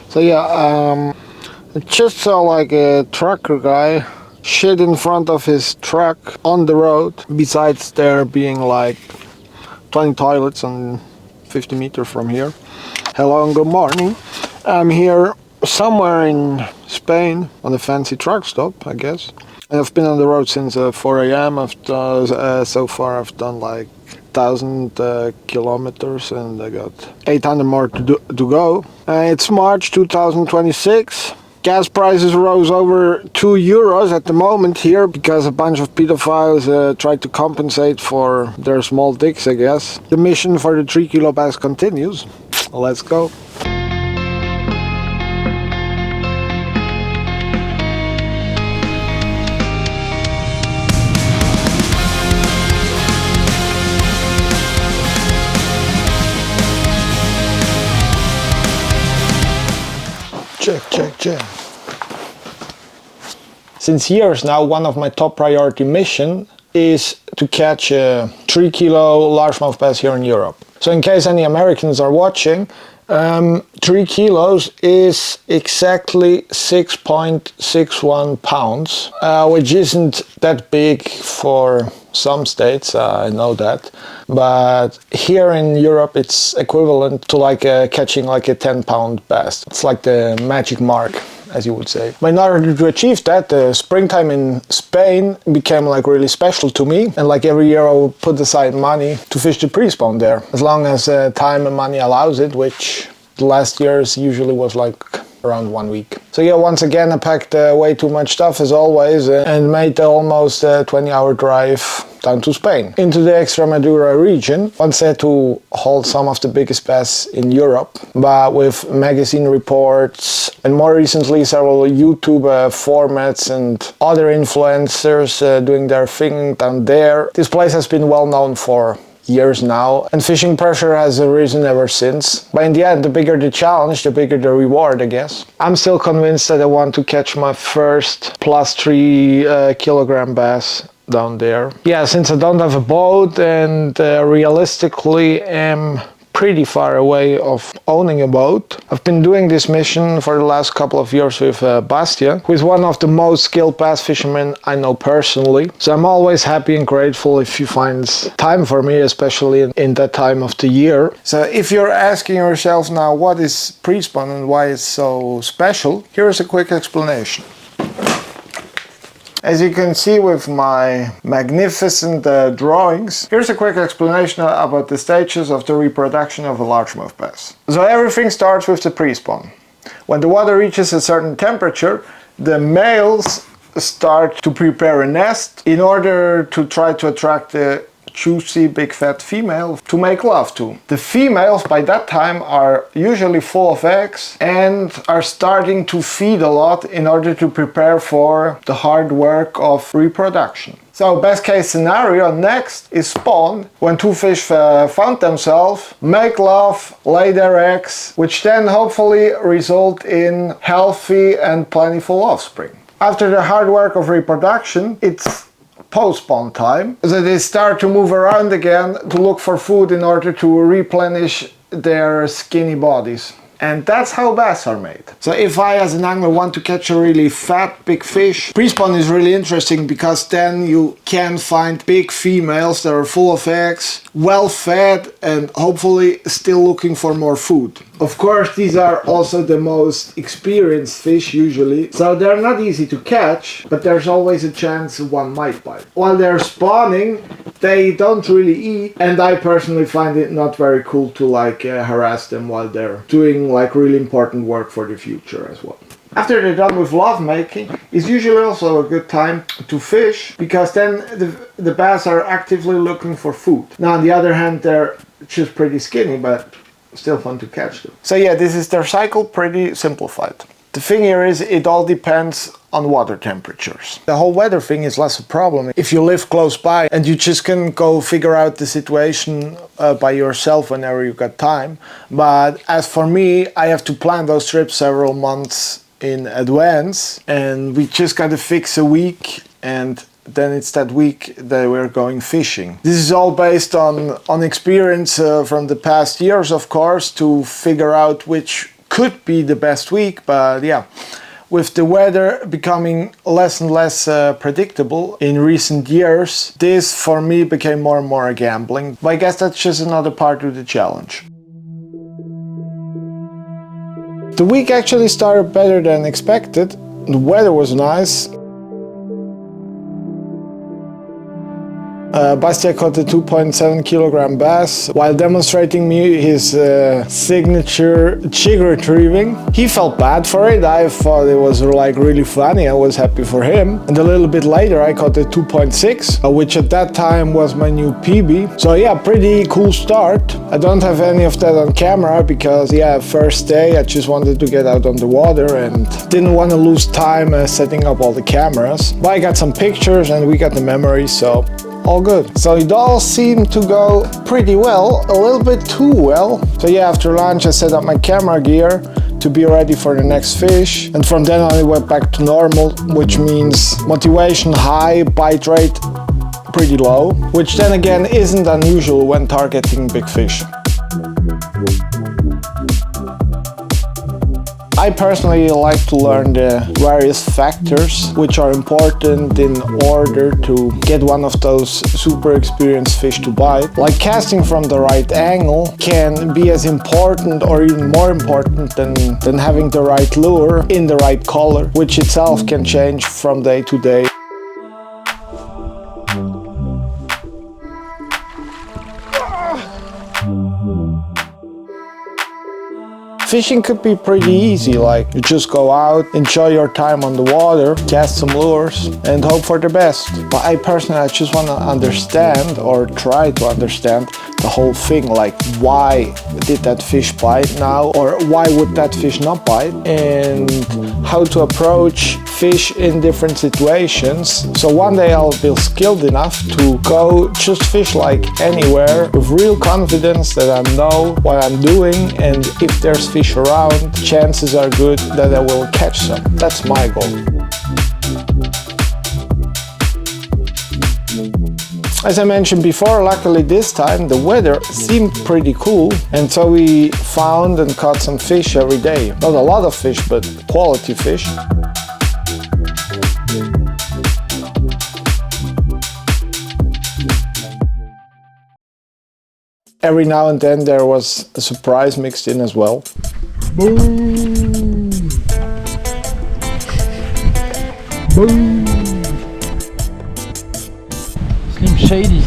So yeah, I just saw like a trucker guy shit in front of his truck on the road, besides there being like 20 toilets on 50 meters from here. Hello and good morning. I'm here somewhere in Spain on a fancy truck stop, I guess. And I've been on the road since 4 a.m. So far I've done like 1,000 kilometers and I got 800 more to go. It's March 2026. Gas prices rose over 2 euros at the moment here because a bunch of pedophiles tried to compensate for their small dicks, I guess. The mission for the 3 kilo bass continues. Let's go. Check. Since years now, one of my top priority mission is to catch a 3 kilo largemouth bass here in Europe. So in case any Americans are watching, 3 kilos is exactly 6.61 pounds, which isn't that big for some states, I know that, but here in Europe it's equivalent to like catching like a 10-pound bass. It's like the magic mark, as you would say. But in order to achieve that, the springtime in Spain became like really special to me, and like every year I will put aside money to fish the pre-spawn there, as long as time and money allows it, which the last years usually was like around 1 week. So yeah, once again I packed way too much stuff as always and made almost a 20-hour drive down to Spain, into the Extremadura region. Once said to hold some of the biggest bass in Europe, but with magazine reports and more recently several YouTube formats and other influencers doing their thing down there. This place has been well known for years now, and fishing pressure has arisen ever since. But in the end, the bigger the challenge, the bigger the reward, I guess. I'm still convinced that I want to catch my first plus 3 kilogram bass down there. Yeah, since I don't have a boat and realistically am pretty far away of owning a boat, I've been doing this mission for the last couple of years with Bastia, who is one of the most skilled bass fishermen I know personally. So I'm always happy and grateful if he finds time for me, especially in that time of the year. So if you're asking yourself now what is pre-spawn and why it's so special, here's a quick explanation. As you can see with my magnificent drawings, here's a quick explanation about the stages of the reproduction of a largemouth bass. So everything starts with the pre-spawn. When the water reaches a certain temperature, the males start to prepare a nest in order to try to attract the juicy big fat female to make love to. The females by that time are usually full of eggs and are starting to feed a lot in order to prepare for the hard work of reproduction. So best case scenario next is spawn, when 2 fish found themselves, make love, lay their eggs, which then hopefully result in healthy and plentiful offspring. After the hard work of reproduction, it's post-spawn time, so they start to move around again to look for food in order to replenish their skinny bodies. And that's how bass are made. So if I as an angler want to catch a really fat big fish, pre-spawn is really interesting because then you can find big females that are full of eggs, well fed and hopefully still looking for more food. Of course, these are also the most experienced fish usually, so they're not easy to catch, but there's always a chance one might bite. While they're spawning, they don't really eat, and I personally find it not very cool to harass them while they're doing like really important work for the future as well. After they're done with love making, it's usually also a good time to fish, because then the bass are actively looking for food. Now on the other hand, they're just pretty skinny, but still fun to catch them. So yeah, this is their cycle, pretty simplified. The thing here is it all depends on water temperatures. The whole weather thing is less a problem if you live close by and you just can go figure out the situation by yourself whenever you got time. But as for me, I have to plan those trips several months in advance, and we just gotta fix a week, and then it's that week that we're going fishing. This is all based on experience from the past years, of course, to figure out which could be the best week, but yeah. With the weather becoming less and less predictable in recent years, this for me became more and more a gambling. But I guess that's just another part of the challenge. The week actually started better than expected. The weather was nice. Bastia caught a 2.7 kilogram bass while demonstrating me his signature jig retrieving. He felt bad for it. I thought it was like really funny. I was happy for him. And a little bit later I caught a 2.6, which at that time was my new PB. So yeah, pretty cool start. I don't have any of that on camera because yeah, first day I just wanted to get out on the water and didn't want to lose time setting up all the cameras. But I got some pictures and we got the memories, so all good. So it all seemed to go pretty well, a little bit too well. So yeah, after lunch I set up my camera gear to be ready for the next fish, and from then on it went back to normal, which means motivation high, bite rate pretty low, which then again isn't unusual when targeting big fish. I personally like to learn the various factors which are important in order to get one of those super experienced fish to bite. Like casting from the right angle can be as important or even more important than having the right lure in the right color, which itself can change from day to day. Fishing could be pretty easy, like you just go out, enjoy your time on the water, cast some lures and hope for the best. But I personally just want to understand or try to understand the whole thing, like why did that fish bite now, or why would that fish not bite, and how to approach fish in different situations. So one day I'll feel skilled enough to go just fish like anywhere with real confidence that I know what I'm doing, and if there's fish around, chances are good that I will catch some. That's my goal. As I mentioned before, luckily this time the weather seemed pretty cool, and so we found and caught some fish every day. Not a lot of fish, but quality fish. Every now and then there was a surprise mixed in as well. Boom! Boom! Slim Shady.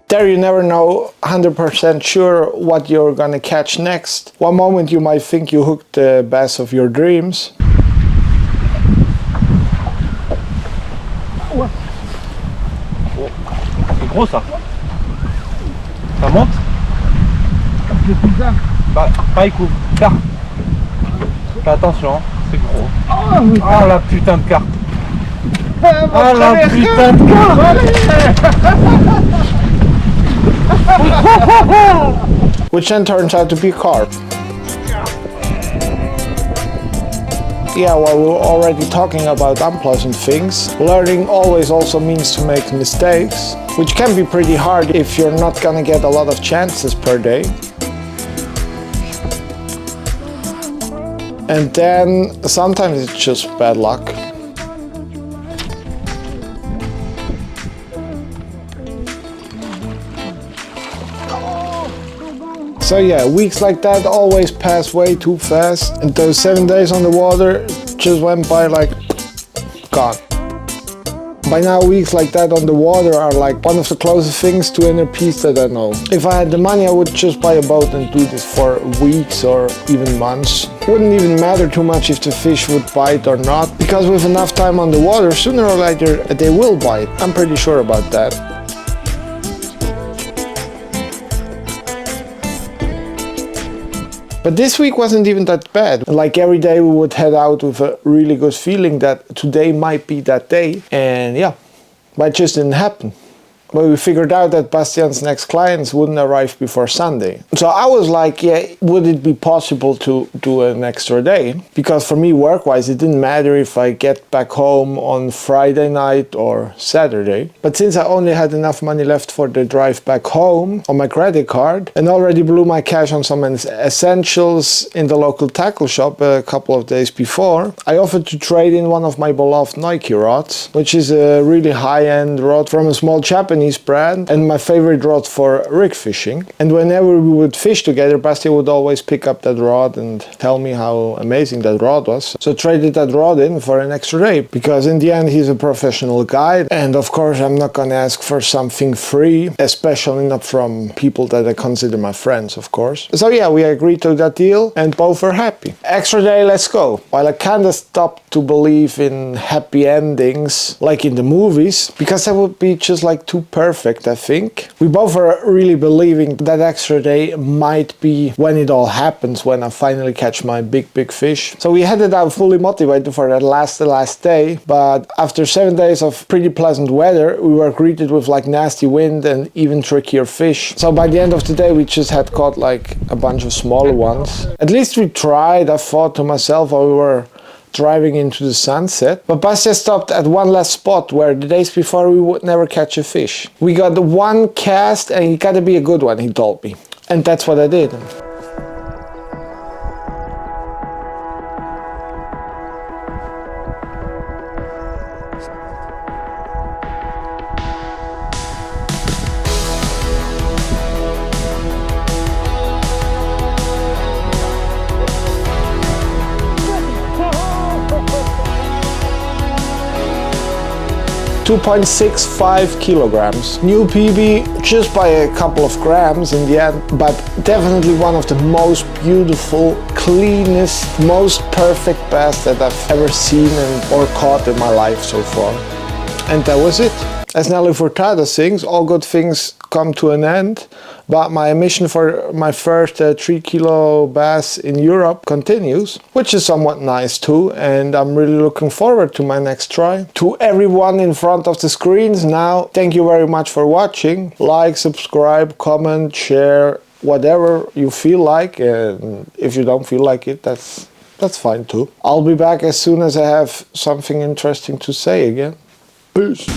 There you never know 100% sure what you're gonna catch next. One moment you might think you hooked the bass of your dreams. Ouais. Oh, c'est gros ça. Ça monte. Bah, pareil coup. Carpe. Fais attention, hein. C'est gros. Oh la putain de carpe. Oh la putain de carpe. Which then turns out to be carp. Yeah, while we're already talking about unpleasant things, learning always also means to make mistakes, which can be pretty hard if you're not gonna get a lot of chances per day. And then sometimes it's just bad luck. So yeah, weeks like that always pass way too fast, and those 7 days on the water just went by like gone. By now weeks like that on the water are like one of the closest things to inner peace that I know. If I had the money I would just buy a boat and do this for weeks or even months. Wouldn't even matter too much if the fish would bite or not, because with enough time on the water, sooner or later they will bite. I'm pretty sure about that. But this week wasn't even that bad. Like every day we would head out with a really good feeling that today might be that day. And yeah, but it just didn't happen. But we figured out that Bastian's next clients wouldn't arrive before Sunday. So I was like, yeah, would it be possible to do an extra day? Because for me, work-wise, it didn't matter if I get back home on Friday night or Saturday. But since I only had enough money left for the drive back home on my credit card and already blew my cash on some essentials in the local tackle shop a couple of days before, I offered to trade in one of my beloved Nike rods, which is a really high-end rod from a small Japanese brand and my favorite rod for rig fishing. And whenever we would fish together, Basti would always pick up that rod and tell me how amazing that rod was. So traded that rod in for an extra day, because in the end he's a professional guide, and of course I'm not gonna ask for something free, especially not from people that I consider my friends, of course. So yeah, we agreed to that deal and both are happy. Extra day, let's go. While I kinda stopped to believe in happy endings like in the movies, because that would be just like too perfect, I think. We both are really believing that extra day might be when it all happens, when I finally catch my big fish. So we headed out fully motivated for that last day, but after 7 days of pretty pleasant weather, we were greeted with like nasty wind and even trickier fish. So by the end of the day, we just had caught like a bunch of smaller ones. At least we tried, I thought to myself while we were driving into the sunset. But Bastia stopped at one last spot where the days before we would never catch a fish. We got one cast and it gotta be a good one, he told me. And that's what I did. 2.65 kilograms. New PB just by a couple of grams in the end, but definitely one of the most beautiful, cleanest, most perfect bass that I've ever seen or caught in my life so far. And that was it. As Nelly Furtado sings, all good things come to an end, but my mission for my first 3 kilo bass in Europe continues, which is somewhat nice too, and I'm really looking forward to my next try. To everyone in front of the screens now, thank you very much for watching. Like, subscribe, comment, share, whatever you feel like, and if you don't feel like it, that's fine too. I'll be back as soon as I have something interesting to say again. Peace.